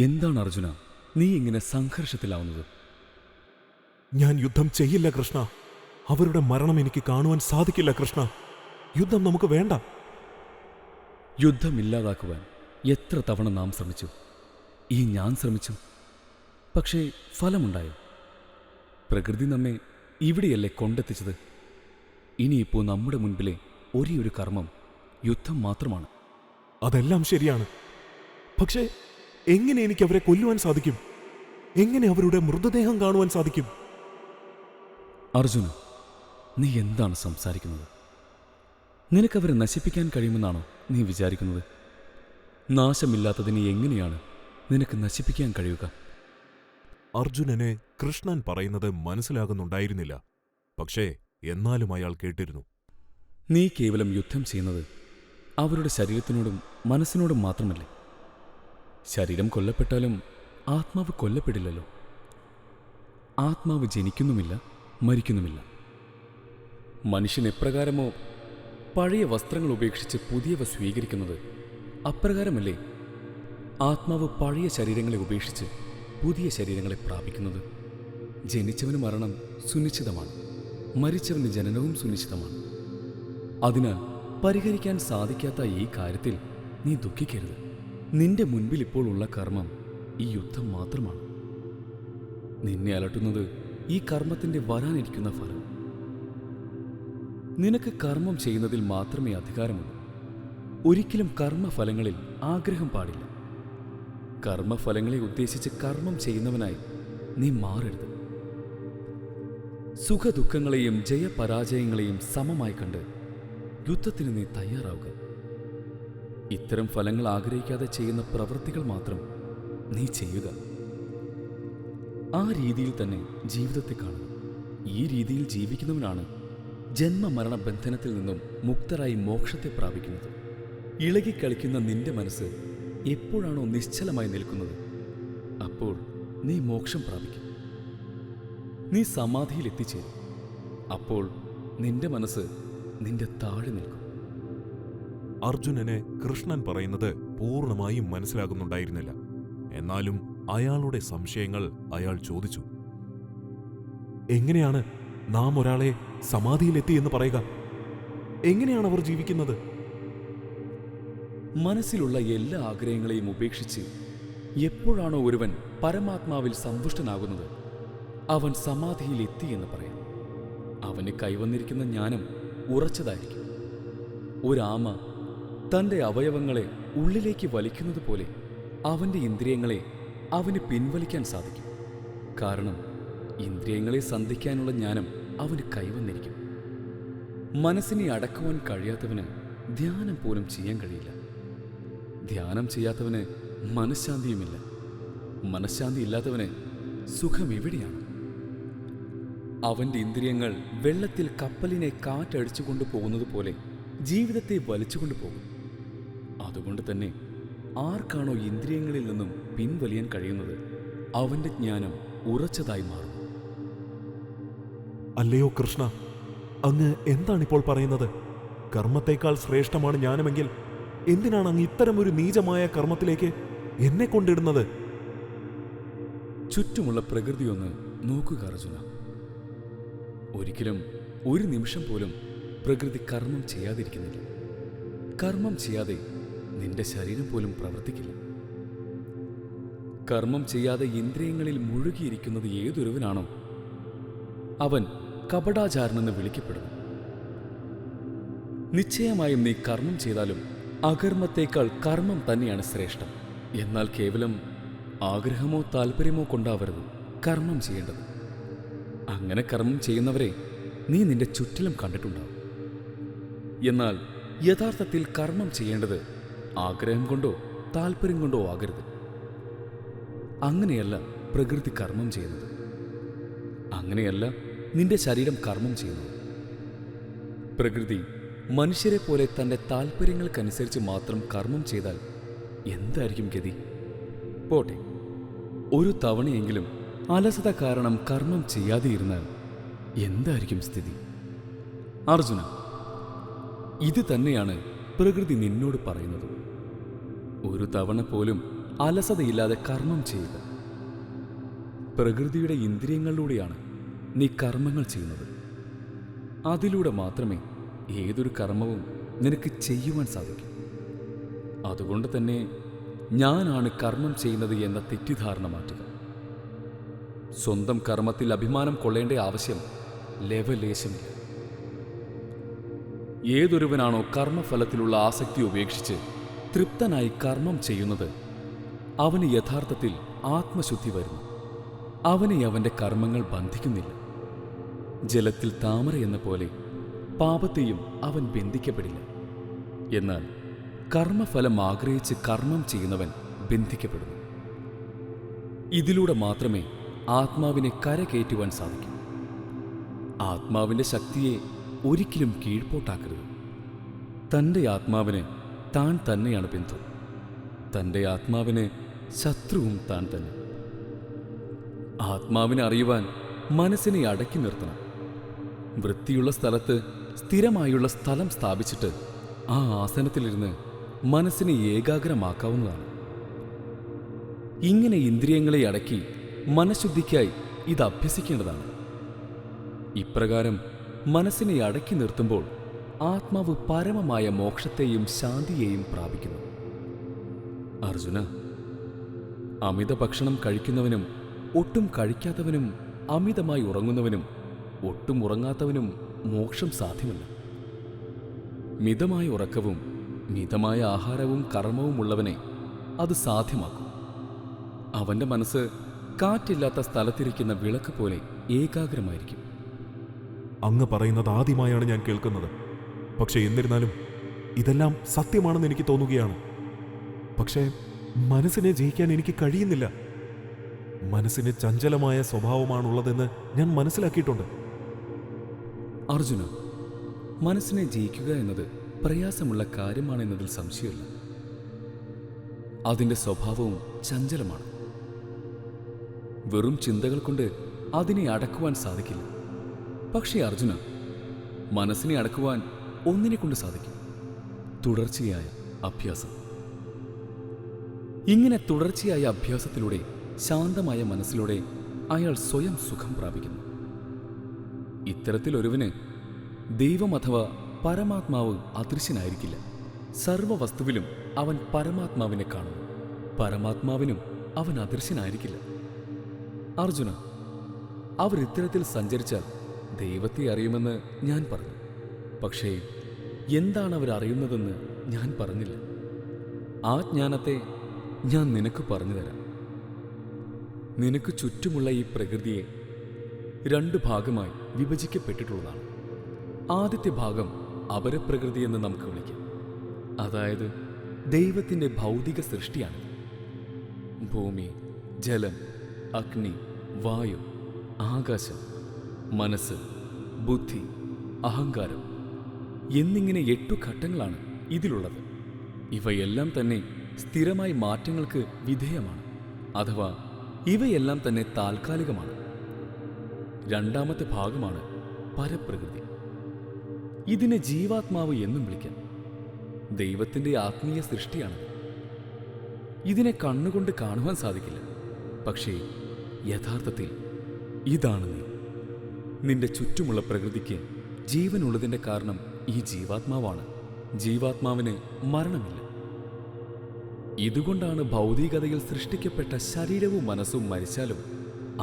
എന്താണ് അർജുന നീ ഇങ്ങനെ സംഘർഷത്തിലാവുന്നത്? ഞാൻ യുദ്ധം ചെയ്യില്ല കൃഷ്ണ. അവരുടെ മരണം എനിക്ക് കാണുവാൻ സാധിക്കില്ല കൃഷ്ണ. യുദ്ധം നമുക്ക് വേണ്ട. യുദ്ധമില്ലാതാക്കുവാൻ എത്ര തവണ നാം ശ്രമിച്ചു, ഞാൻ ശ്രമിച്ചു. പക്ഷേ ഫലമുണ്ടായോ? പ്രകൃതി നമ്മെ ഇവിടെയല്ലേ കൊണ്ടെത്തിച്ചത്. ഇനിയിപ്പോൾ നമ്മുടെ മുൻപിലെ ഒരേയൊരു കർമ്മം യുദ്ധം മാത്രമാണ്. അതെല്ലാം ശരിയാണ്. പക്ഷേ എങ്ങനെ എനിക്ക് അവരെ കൊല്ലുവാൻ സാധിക്കും? എങ്ങനെ അവരുടെ മൃതദേഹം കാണുവാൻ സാധിക്കും? അർജുന, നീ എന്താണ് സംസാരിക്കുന്നത്? നിനക്കവരെ നശിപ്പിക്കാൻ കഴിയുമെന്നാണോ നീ വിചാരിക്കുന്നത്? നാശമില്ലാത്തതിനെ എങ്ങനെയാണ് നിനക്ക് നശിപ്പിക്കാൻ കഴിയുക? അർജുനനെ കൃഷ്ണൻ പറയുന്നത് മനസ്സിലാകുന്നുണ്ടായിരുന്നില്ല. പക്ഷേ എന്നാലും അയാൾ കേട്ടിരുന്നു. നീ കേവലം യുദ്ധം ചെയ്യുന്നത് അവരുടെ ശരീരത്തിനോടും മനസ്സിനോടും മാത്രമല്ലേ? ശരീരം കൊല്ലപ്പെട്ടാലും ആത്മാവ് കൊല്ലപ്പെടില്ലല്ലോ. ആത്മാവ് ജനിക്കുന്നുമില്ല, മരിക്കുന്നുമില്ല. മനുഷ്യൻ എപ്രകാരമോ പഴയ വസ്ത്രങ്ങൾ ഉപേക്ഷിച്ച് പുതിയവ സ്വീകരിക്കുന്നത്, അപ്രകാരമല്ലേ ആത്മാവ് പഴയ ശരീരങ്ങളെ ഉപേക്ഷിച്ച് പുതിയ ശരീരങ്ങളെ പ്രാപിക്കുന്നത്. ജനിച്ചവന് മരണം സുനിശ്ചിതമാണ്, മരിച്ചവന് ജനനവും സുനിശ്ചിതമാണ്. അതിനാൽ പരിഹരിക്കാൻ സാധിക്കാത്ത ഈ കാര്യത്തിൽ നീ ദുഃഖിക്കരുത്. നിന്റെ മുൻപിൽ ഇപ്പോൾ ഉള്ള കർമ്മം ഈ യുദ്ധം മാത്രമാണ്. നിന്നെ അലട്ടുന്നത് ഈ കർമ്മത്തിന്റെ വരാനിരിക്കുന്ന ഫലം. നിനക്ക് കർമ്മം ചെയ്യുന്നതിൽ മാത്രമേ അധികാരമുള്ളൂ. ഒരിക്കലും കർമ്മഫലങ്ങളിൽ ആഗ്രഹം പാടില്ല. കർമ്മഫലങ്ങളെ ഉദ്ദേശിച്ച് കർമ്മം ചെയ്യുന്നവനായി നീ മാറരുത്. സുഖദുഃഖങ്ങളെയും ജയപരാജയങ്ങളെയും സമമായി കണ്ട് യുദ്ധത്തിന് നീ തയ്യാറാവുക. ഇത്തരം ഫലങ്ങൾ ആഗ്രഹിക്കാതെ ചെയ്യുന്ന പ്രവൃത്തികൾ മാത്രം നീ ചെയ്യുക. ആ രീതിയിൽ തന്നെ ജീവിതത്തെ കാണുക. ഈ രീതിയിൽ ജീവിക്കുന്നവനാണ് ജന്മമരണ ബന്ധനത്തിൽ നിന്നും മുക്തരായി മോക്ഷത്തെ പ്രാപിക്കുന്നത്. ഇളകിക്കളിക്കുന്ന നിന്റെ മനസ്സ് എപ്പോഴാണോ നിശ്ചലമായി നിൽക്കുന്നത്, അപ്പോൾ നീ മോക്ഷം പ്രാപിക്കും. നീ സമാധിയിൽ എത്തിച്ചേരും. അപ്പോൾ നിന്റെ മനസ്സ് നിന്റെ താഴെ നിൽക്കും. അർജുനനെ കൃഷ്ണൻ പറയുന്നത് പൂർണ്ണമായും മനസ്സിലാകുന്നുണ്ടായിരുന്നില്ല. എന്നാലും അയാളുടെ സംശയങ്ങൾ അയാൾ ചോദിച്ചു. എങ്ങനെയാണ് നാം ഒരാളെ സമാധിയിലെത്തി എന്ന് പറയുക? എങ്ങനെയാണ് അവർ ജീവിക്കുന്നത്? മനസ്സിലുള്ള എല്ലാ ആഗ്രഹങ്ങളെയും ഉപേക്ഷിച്ച് എപ്പോഴാണോ ഒരുവൻ പരമാത്മാവിൽ സന്തുഷ്ടനാകുന്നത്, അവൻ സമാധിയിൽ എത്തി എന്ന് പറയാം. അവന് കൈവന്നിരിക്കുന്ന ജ്ഞാനം ഉറച്ചതായിരിക്കും. ഒരാമ തൻ്റെ അവയവങ്ങളെ ഉള്ളിലേക്ക് വലിക്കുന്നത് പോലെ അവൻ്റെ ഇന്ദ്രിയങ്ങളെ അവന് പിൻവലിക്കാൻ സാധിക്കും. കാരണം ഇന്ദ്രിയങ്ങളെ സന്ധിക്കാനുള്ള ജ്ഞാനം അവന് കൈവന്നിരിക്കും. മനസ്സിനെ അടക്കുവാൻ കഴിയാത്തവന് ധ്യാനം പോലും ചെയ്യാൻ കഴിയില്ല. ധ്യാനം ചെയ്യാത്തവന് മനഃശാന്തിയുമില്ല. മനഃശാന്തി ഇല്ലാത്തവന് സുഖം എവിടെയാണ്? അവൻ്റെ ഇന്ദ്രിയങ്ങൾ വെള്ളത്തിൽ കപ്പലിനെ കാറ്റടിച്ചുകൊണ്ടു പോകുന്നത് പോലെ ജീവിതത്തെ വലിച്ചുകൊണ്ടു പോകും. അതുകൊണ്ട് തന്നെ ആർക്കാണോ ഇന്ദ്രിയങ്ങളിൽ നിന്നും പിൻവലിയാൻ കഴിയുന്നത്, അവൻ്റെ ജ്ഞാനം ഉറച്ചതായി മാറും. അല്ലയോ കൃഷ്ണ, അങ്ങ് എന്താണിപ്പോൾ പറയുന്നത്? കർമ്മത്തേക്കാൾ ശ്രേഷ്ഠമാണ് ജ്ഞാനമെങ്കിൽ എന്തിനാണ് അങ്ങ് ഇത്തരമൊരു നീചമായ കർമ്മത്തിലേക്ക് എന്നെ കൊണ്ടിടുന്നത്? ചുറ്റുമുള്ള പ്രകൃതിയൊന്ന് നോക്കുക അർജുന. ഒരിക്കലും ഒരു നിമിഷം പോലും പ്രകൃതി കർമ്മം ചെയ്യാതിരിക്കുന്നില്ല. കർമ്മം ചെയ്യാതെ നിന്റെ ശരീരം പോലും പ്രവർത്തിക്കില്ല. കർമ്മം ചെയ്യാതെ ഇന്ദ്രിയങ്ങളിൽ മുഴുകിയിരിക്കുന്നത് ഏതൊരുവനാണോ അവൻ കപടാചാരനെന്ന് വിളിക്കപ്പെടുന്നു. നിശ്ചയമായും നീ കർമ്മം ചെയ്താലും അകർമ്മത്തേക്കാൾ കർമ്മം തന്നെയാണ് ശ്രേഷ്ഠം. എന്നാൽ കേവലം ആഗ്രഹമോ താല്പര്യമോ കൊണ്ടാവരുത് കർമ്മം ചെയ്യേണ്ടത്. അങ്ങനെ കർമ്മം ചെയ്യുന്നവരെ നീ നിന്റെ ചുറ്റിലും കണ്ടിട്ടുണ്ടാവും. എന്നാൽ യഥാർത്ഥത്തിൽ കർമ്മം ചെയ്യേണ്ടത് ആഗ്രഹം കൊണ്ടോ താല്പര്യം കൊണ്ടോ ആകരുത്. അങ്ങനെയല്ല പ്രകൃതി കർമ്മം ചെയ്യുന്നത്. അങ്ങനെയല്ല നിന്റെ ശരീരം കർമ്മം ചെയ്യുന്നത്. പ്രകൃതി മനുഷ്യരെ പോലെ തൻ്റെ താല്പര്യങ്ങൾക്കനുസരിച്ച് മാത്രം കർമ്മം ചെയ്താൽ എന്തായിരിക്കും ഗതി? പോട്ടെ, ഒരു തവണയെങ്കിലും അലസത കാരണം കർമ്മം ചെയ്യാതെയിരുന്നാൽ എന്തായിരിക്കും സ്ഥിതി? അർജുന, ഇത് തന്നെയാണ് പ്രകൃതി നിന്നോട് പറയുന്നത്. ഒരു തവണ പോലും അലസതയില്ലാതെ കർമ്മം ചെയ്യുക. പ്രകൃതിയുടെ ഇന്ദ്രിയങ്ങളിലൂടെയാണ് നീ കർമ്മങ്ങൾ ചെയ്യുന്നത്. അതിലൂടെ മാത്രമേ ഏതൊരു കർമ്മവും നിനക്ക് ചെയ്യുവാൻ സാധിക്കൂ. അതുകൊണ്ട് തന്നെ ഞാനാണ് കർമ്മം ചെയ്യുന്നത് എന്ന തെറ്റിദ്ധാരണ മാറ്റുക. സ്വന്തം കർമ്മത്തിൽ അഭിമാനം കൊള്ളേണ്ട ആവശ്യം ലെവലേശമില്ല. ഏതൊരുവനാണോ കർമ്മഫലത്തിലുള്ള ആസക്തി ഉപേക്ഷിച്ച് തൃപ്തനായി കർമ്മം ചെയ്യുന്നത്, അവന് യഥാർത്ഥത്തിൽ ആത്മശുദ്ധി വരുന്നു. അവനെ അവൻ്റെ കർമ്മങ്ങൾ ബന്ധിക്കുന്നില്ല. ജലത്തിൽ താമര എന്ന പോലെ പാപത്തെയും അവൻ ബന്ധിക്കപ്പെടില്ല. എന്നാൽ കർമ്മഫലം ആഗ്രഹിച്ച് കർമ്മം ചെയ്യുന്നവൻ ബന്ധിക്കപ്പെടുന്നു. ഇതിലൂടെ മാത്രമേ ആത്മാവിനെ കരകയറ്റുവാൻ സാധിക്കൂ. ആത്മാവിൻ്റെ ശക്തിയെ ഒരിക്കലും കീഴ്പോട്ടാക്കരുത്. തൻ്റെ ആത്മാവിന് താൻ തന്നെയാണ് ബന്ധു. തൻ്റെ ആത്മാവിന് ശത്രുവും താൻ തന്നെ. ആത്മാവിനെ അറിയുവാൻ മനസ്സിനെ അടക്കി നിർത്തണം. വൃത്തിയുള്ള സ്ഥലത്ത് സ്ഥിരമായുള്ള സ്ഥലം സ്ഥാപിച്ചിട്ട് ആ ആസനത്തിലിരുന്ന് മനസ്സിനെ ഏകാഗ്രമാക്കാവുന്നതാണ്. ഇങ്ങനെ ഇന്ദ്രിയങ്ങളെ അടക്കി മനഃശുദ്ധിക്കായി ഇത് അഭ്യസിക്കേണ്ടതാണ്. ഇപ്രകാരം മനസ്സിനെ അടക്കി നിർത്തുമ്പോൾ ആത്മാവ് പരമമായ മോക്ഷത്തെയും ശാന്തിയെയും പ്രാപിക്കുന്നു. അർജുന, അമിത ഭക്ഷണം കഴിക്കുന്നവനും ഒട്ടും കഴിക്കാത്തവനും അമിതമായി ഉറങ്ങുന്നവനും ഒട്ടും ഉറങ്ങാത്തവനും മോക്ഷം സാധ്യമല്ല. മിതമായ ഉറക്കവും മിതമായ ആഹാരവും കർമ്മവും ഉള്ളവനെ അത് സാധ്യമാക്കും. അവൻ്റെ മനസ്സ് കാറ്റില്ലാത്ത സ്ഥലത്തിരിക്കുന്ന വിളക്ക് പോലെ ഏകാഗ്രമായിരിക്കും. അങ്ങ് പറയുന്നത് ആദ്യമായാണ് ഞാൻ കേൾക്കുന്നത്. പക്ഷെ എന്നിരുന്നാലും ഇതെല്ലാം സത്യമാണെന്ന് എനിക്ക് തോന്നുകയാണ്. പക്ഷേ മനസ്സിനെ ജയിക്കാൻ എനിക്ക് കഴിയുന്നില്ല. മനസ്സിന് ചഞ്ചലമായ സ്വഭാവമാണുള്ളതെന്ന് ഞാൻ മനസ്സിലാക്കിയിട്ടുണ്ട്. അർജുന, മനസ്സിനെ ജയിക്കുക എന്നത് പ്രയാസമുള്ള കാര്യമാണെന്നതിൽ സംശയമില്ല. അതിൻ്റെ സ്വഭാവവും ചഞ്ചലമാണ്. വെറും ചിന്തകൾ കൊണ്ട് അതിനെ അടക്കുവാൻ സാധിക്കില്ല. പക്ഷേ അർജുന, മനസ്സിനെ അടക്കുവാൻ ഒന്നിനെ കൊണ്ട് സാധിക്കും: തുടർച്ചയായ അഭ്യാസം. ഇങ്ങനെ തുടർച്ചയായ അഭ്യാസത്തിലൂടെ ശാന്തമായ മനസ്സിലൂടെ അയാൾ സ്വയം സുഖം പ്രാപിക്കുന്നു. ഇത്തരത്തിലൊരുവന് ദൈവം അഥവാ പരമാത്മാവ് അദൃശ്യനായിരിക്കില്ല. സർവവസ്തുവിലും അവൻ പരമാത്മാവിനെ കാണുന്നു. പരമാത്മാവിനും അവൻ അദൃശ്യനായിരിക്കില്ല. അർജുന, അവർ ഇത്തരത്തിൽ സഞ്ചരിച്ചാൽ ദൈവത്തെ അറിയുമെന്ന് ഞാൻ പറഞ്ഞു. പക്ഷേ എന്താണ് അവരറിയുന്നതെന്ന് ഞാൻ പറഞ്ഞില്ല. ആ ജ്ഞാനത്തെ ഞാൻ നിനക്ക് പറഞ്ഞു തരാം. നിനക്ക് ചുറ്റുമുള്ള ഈ പ്രകൃതിയെ 2 ഭാഗമായി വിഭജിക്കപ്പെട്ടിട്ടുള്ളതാണ്. ആദ്യത്തെ ഭാഗം അപരപ്രകൃതി എന്ന് നമുക്ക് വിളിക്കാം. അതായത് ദൈവത്തിൻ്റെ ഭൗതിക സൃഷ്ടിയാണ്. ഭൂമി, ജലം, അഗ്നി, വായു, ആകാശം, മനസ്സ്, ബുദ്ധി, അഹങ്കാരം എന്നിങ്ങനെ 8 ഘട്ടങ്ങളാണ് ഇതിലുള്ളത്. ഇവയെല്ലാം തന്നെ സ്ഥിരമായി മാറ്റങ്ങൾക്ക് വിധേയമാണ്. അഥവാ ഇവയെല്ലാം തന്നെ താൽക്കാലികമാണ്. രണ്ടാമത്തെ ഭാഗമാണ് പരപ്രകൃതി. ഇതിനെ ജീവാത്മാവ് എന്നും വിളിക്കാം. ദൈവത്തിൻ്റെ ആത്മീയ സൃഷ്ടിയാണ്. ഇതിനെ കണ്ണുകൊണ്ട് കാണുവാൻ സാധിക്കില്ല. പക്ഷേ യഥാർത്ഥത്തിൽ ഇതാണ് നീ. നിന്റെ ചുറ്റുമുള്ള പ്രകൃതിക്ക് ജീവനുള്ളതിൻ്റെ കാരണം ഈ ജീവാത്മാവാണ്. ജീവാത്മാവിന് മരണമില്ല. ഇതുകൊണ്ടാണ് ഭൗതികതയിൽ സൃഷ്ടിക്കപ്പെട്ട ശരീരവും മനസ്സും മരിച്ചാലും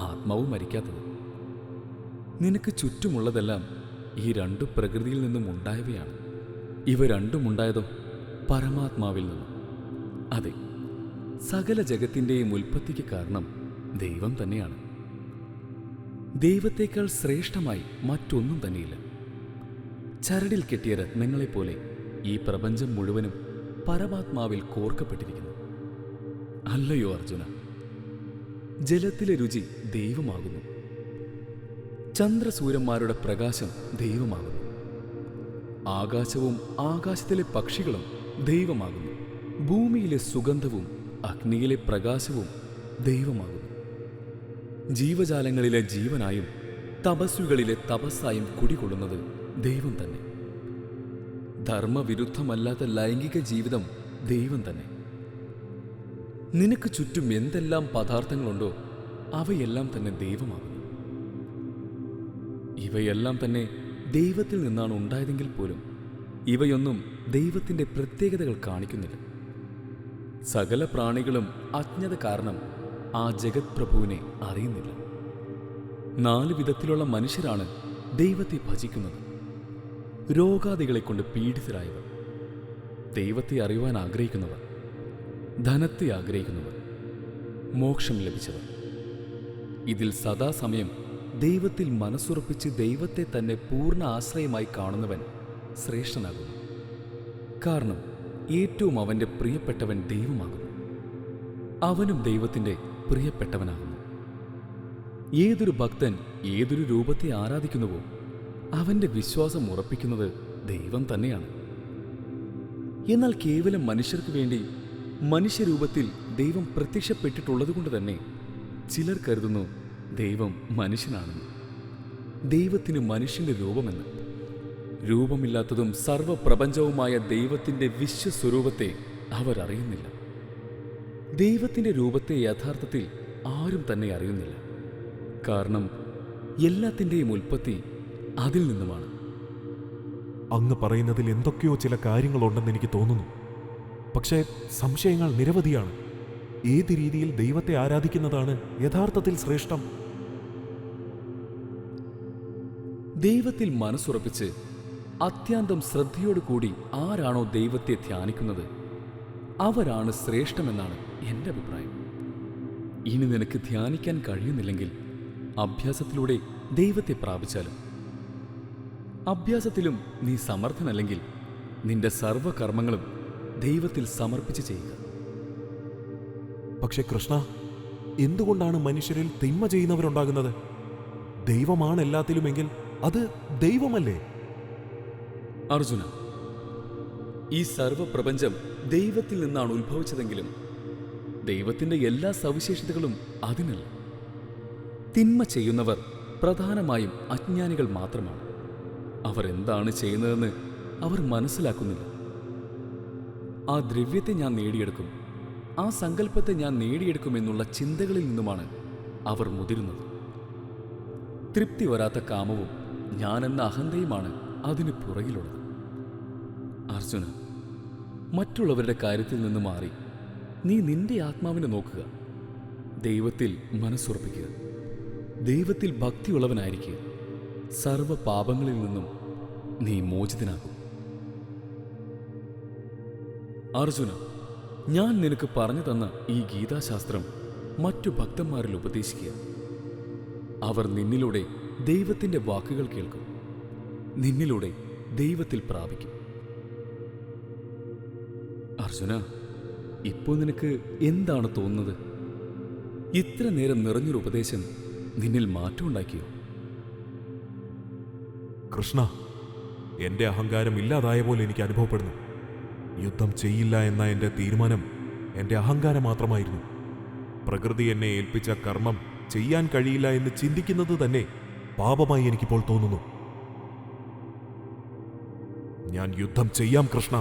ആത്മാവും മരിക്കാത്തത്. നിനക്ക് ചുറ്റുമുള്ളതെല്ലാം ഈ 2 പ്രകൃതിയിൽ നിന്നും ഉണ്ടായവയാണ്. ഇവ രണ്ടും ഉണ്ടായതോ പരമാത്മാവിൽ നിന്നും. അതെ, സകല ജഗത്തിൻ്റെയും ഉൽപ്പത്തിക്ക് കാരണം ദൈവം തന്നെയാണ്. ദൈവത്തേക്കാൾ ശ്രേഷ്ഠമായി മറ്റൊന്നും തന്നെയില്ല. ചരടിൽ കെട്ടിയ രത്നങ്ങളെപ്പോലെ ഈ പ്രപഞ്ചം മുഴുവനും പരമാത്മാവിൽ കോർക്കപ്പെട്ടിരിക്കുന്നു. അല്ലയോ അർജുന? ജലത്തിലെ രുചി ദൈവമാകുന്നു. ചന്ദ്രസൂര്യന്മാരുടെ പ്രകാശം ദൈവമാകുന്നു. ആകാശവും ആകാശത്തിലെ പക്ഷികളും ദൈവമാകുന്നു. ഭൂമിയിലെ സുഗന്ധവും അഗ്നിയിലെ പ്രകാശവും ദൈവമാകുന്നു. ജീവജാലങ്ങളിലെ ജീവനായും തപസ്വികളിലെ തപസ്സായും കുടികൊള്ളുന്നത് ദൈവം തന്നെ. ധർമ്മവിരുദ്ധമല്ലാത്ത ലൈംഗിക ജീവിതം ദൈവം തന്നെ. നിനക്ക് ചുറ്റും എന്തെല്ലാം പദാർത്ഥങ്ങളുണ്ടോ അവയെല്ലാം തന്നെ ദൈവമാകുന്നു. ഇവയെല്ലാം തന്നെ ദൈവത്തിൽ നിന്നാണ് ഉണ്ടായതെങ്കിൽ പോലും ഇവയൊന്നും ദൈവത്തിൻ്റെ പ്രത്യേകതകൾ കാണിക്കുന്നില്ല. സകല പ്രാണികളും അജ്ഞത കാരണം ആ ജഗത് പ്രഭുവിനെ അറിയുന്നില്ല. 4 വിധത്തിലുള്ള മനുഷ്യരാണ് ദൈവത്തെ ഭജിക്കുന്നത്. രോഗാദികളെ കൊണ്ട് പീഡിതരായവർ, ദൈവത്തെ അറിയുവാൻ ആഗ്രഹിക്കുന്നവർ, ധനത്തെ ആഗ്രഹിക്കുന്നവർ, മോക്ഷം ലഭിച്ചവർ. ഇതിൽ സദാസമയം ദൈവത്തിൽ മനസ്സുറപ്പിച്ച് ദൈവത്തെ തന്നെ പൂർണ്ണ ആശ്രയമായി കാണുന്നവൻ ശ്രേഷ്ഠനാകുന്നു. കാരണം ഏറ്റവും അവൻ്റെ പ്രിയപ്പെട്ടവൻ ദൈവമാകുന്നു. അവനും ദൈവത്തിൻ്റെ പ്രിയപ്പെട്ടവനാകുന്നു. ഏതൊരു ഭക്തൻ ഏതൊരു രൂപത്തെ ആരാധിക്കുന്നുവോ അവൻ്റെ വിശ്വാസം ഉറപ്പിക്കുന്നത് ദൈവം തന്നെയാണ്. എന്നാൽ കേവലം മനുഷ്യർക്ക് വേണ്ടി മനുഷ്യരൂപത്തിൽ ദൈവം പ്രത്യക്ഷപ്പെട്ടിട്ടുള്ളതുകൊണ്ട് തന്നെ ചിലർ കരുതുന്നു ദൈവം മനുഷ്യനാണെന്ന്. ദൈവത്തിന് മനുഷ്യന്റെ രൂപമെന്ന്. രൂപമില്ലാത്തതും സർവപ്രപഞ്ചവുമായ ദൈവത്തിൻ്റെ വിശ്വസ്വരൂപത്തെ അവരറിയുന്നില്ല. ദൈവത്തിൻ്റെ രൂപത്തെ യഥാർത്ഥത്തിൽ ആരും തന്നെ അറിയുന്നില്ല. കാരണം എല്ലാത്തിൻ്റെയും ഉൽപ്പത്തി അതിൽ നിന്നുമാണ്. അങ്ങ് പറയുന്നതിൽ എന്തൊക്കെയോ ചില കാര്യങ്ങളുണ്ടെന്ന് എനിക്ക് തോന്നുന്നു. പക്ഷേ സംശയങ്ങൾ നിരവധിയാണ്. ഏത് രീതിയിൽ ദൈവത്തെ ആരാധിക്കുന്നതാണ് യഥാർത്ഥത്തിൽ ശ്രേഷ്ഠം? ദൈവത്തിൽ മനസ്സുറപ്പിച്ച് അത്യന്തം ശ്രദ്ധയോടുകൂടി ആരാണോ ദൈവത്തെ ധ്യാനിക്കുന്നത് അവരാണ് ശ്രേഷ്ഠമെന്നാണ് എൻ്റെ അഭിപ്രായം. ഇനി നിനക്ക് ധ്യാനിക്കാൻ കഴിയുന്നില്ലെങ്കിൽ അഭ്യാസത്തിലൂടെ ദൈവത്തെ പ്രാപിച്ചാലും. അഭ്യാസത്തിലും നീ സമർത്ഥനല്ലെങ്കിൽ നിന്റെ സർവകർമ്മങ്ങളും ദൈവത്തിൽ സമർപ്പിച്ച് ചെയ്യുക. പക്ഷെ കൃഷ്ണ, എന്തുകൊണ്ടാണ് മനുഷ്യരിൽ തിന്മ ചെയ്യുന്നവരുണ്ടാകുന്നത്? ദൈവമാണ് എല്ലാത്തിലുമെങ്കിൽ അത് ദൈവമല്ലേ? അർജുന, ഈ സർവപ്രപഞ്ചം ദൈവത്തിൽ നിന്നാണ് ഉത്ഭവിച്ചതെങ്കിലും ദൈവത്തിൻ്റെ എല്ലാ സവിശേഷതകളും അതിനല്ല. തിന്മ ചെയ്യുന്നവർ പ്രധാനമായും അജ്ഞാനികൾ മാത്രമാണ്. അവർ എന്താണ് ചെയ്യുന്നതെന്ന് അവർ മനസ്സിലാക്കുന്നില്ല. ആ ദ്രവ്യത്തെ ഞാൻ നേടിയെടുക്കും, ആ സങ്കല്പത്തെ ഞാൻ നേടിയെടുക്കുമെന്നുള്ള ചിന്തകളിൽ നിന്നുമാണ് അവർ മുതിരുന്നത്. തൃപ്തി വരാത്ത കാമവും ഞാനെന്ന അഹന്തയുമാണ് അതിന് പുറകിലുള്ളത്. അർജുന, മറ്റുള്ളവരുടെ കാര്യത്തിൽ നിന്ന് മാറി നീ നിന്റെ ആത്മാവിനെ നോക്കുക. ദൈവത്തിൽ മനസ്സുറപ്പിക്കുക. ദൈവത്തിൽ ഭക്തിയുള്ളവനായിരിക്കുക. സർവ പാപങ്ങളിൽ നിന്നും നീ മോചിതനാകും. അർജുന, ഞാൻ നിനക്ക് പറഞ്ഞു തന്ന ഈ ഗീതാശാസ്ത്രം മറ്റു ഭക്തന്മാരിൽ ഉപദേശിക്കുക. അവർ നിന്നിലൂടെ ദൈവത്തിൻ്റെ വാക്കുകൾ കേൾക്കും. നിന്നിലൂടെ ദൈവത്തിൽ പ്രാപിക്കും. അർജുന, ഇപ്പോൾ നിനക്ക് എന്താണ് തോന്നുന്നത്? ഇത്ര നേരം നിറഞ്ഞൊരു ഉപദേശം നിന്നിൽ മാറ്റമുണ്ടാക്കിയോ? കൃഷ്ണ, എന്റെ അഹങ്കാരം ഇല്ലാതായ പോലെ എനിക്ക് അനുഭവപ്പെടുന്നു. യുദ്ധം ചെയ്യില്ല എന്ന എന്റെ തീരുമാനം എന്റെ അഹങ്കാരം മാത്രമായിരുന്നു. പ്രകൃതി എന്നെ ഏൽപ്പിച്ച കർമ്മം ചെയ്യാൻ കഴിയില്ല എന്ന് ചിന്തിക്കുന്നത് തന്നെ പാപമായി എനിക്കിപ്പോൾ തോന്നുന്നു. ഞാൻ യുദ്ധം ചെയ്യാം കൃഷ്ണ.